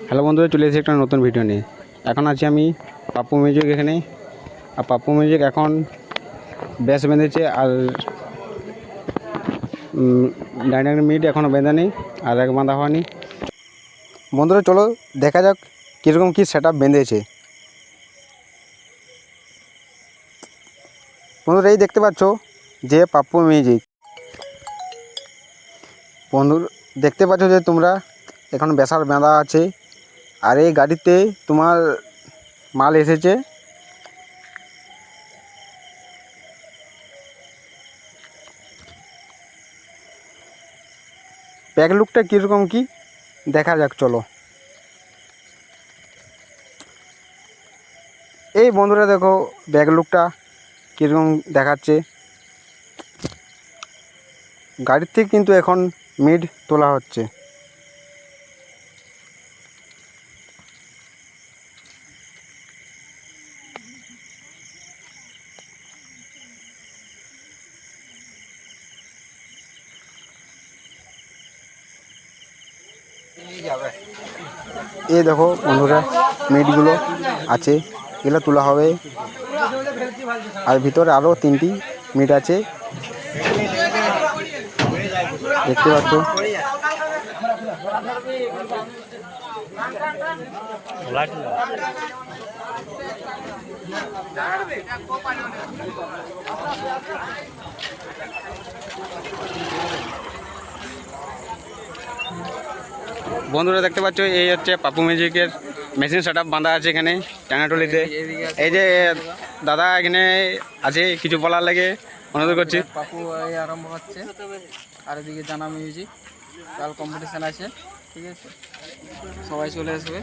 Hello বন্ধুরা, চলে এসেছি একটা নতুন ভিডিও নিয়ে। এখন আছি আমি পাপ্পু মিউজিক এখানে। আর পাপ্পু মিউজিক এখন ব্যাস বেঁধেছে, আর ডাইনামিক মিট এখনও বেঁধে নেই, আর এক বাঁধা হয়নি। বন্ধুরা চলো দেখা যাক কীরকম কী সেট আপ বেঁধেছে। বন্ধুরা এই দেখতে পাচ্ছ যে পাপ্পু মিউজিক। বন্ধুরা দেখতে পাচ্ছ যে তোমরা এখন বেসার বাঁধা আছে, আর এই গাড়িতে তোমার মাল এসেছে। ব্যাক লুকটা কীরকম কি দেখা যাক চলো। এই বন্ধুরা দেখো ব্যাক লুকটা কীরকম দেখাচ্ছে। গাড়ির থেকে কিন্তু এখন মিড তোলা হচ্ছে। এই দেখো বন্ধুরা মিটগুলো আছে, এগুলো তোলা হবে। আর ভিতরে আরও 3টি মিট আছে দেখতে পাচ্ছ। বন্ধুরা দেখতে পাচ্ছ এই হচ্ছে পাপ্পু মিউজিকের মেশিন সেট আপ বাঁধা আছে এখানে টাঙ্গাটুলিতে। এই যে দাদা এখানে আছে, কিছু বলার লাগে অনুরোধ করছি। পাপ্পু এই আরম্ভ হচ্ছে, আর এদিকে জানা মিউজিক কাল কম্পিটিশান আছে, ঠিক আছে, সবাই চলে আসবে।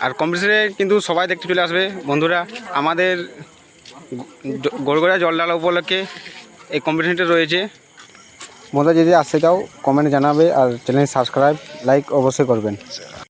আর কম্পিটিশনে কিন্তু সবাই দেখতে চলে আসবে বন্ধুরা। আমাদের গড়গড়া জল ঢালা উপলক্ষে এই কম্পিটিশনটা রয়েছে। বন্ধুরা যদি আসতে চাও কমেন্টে জানাবে, আর চ্যানেল সাবস্ক্রাইব লাইক অবশ্যই করবেন।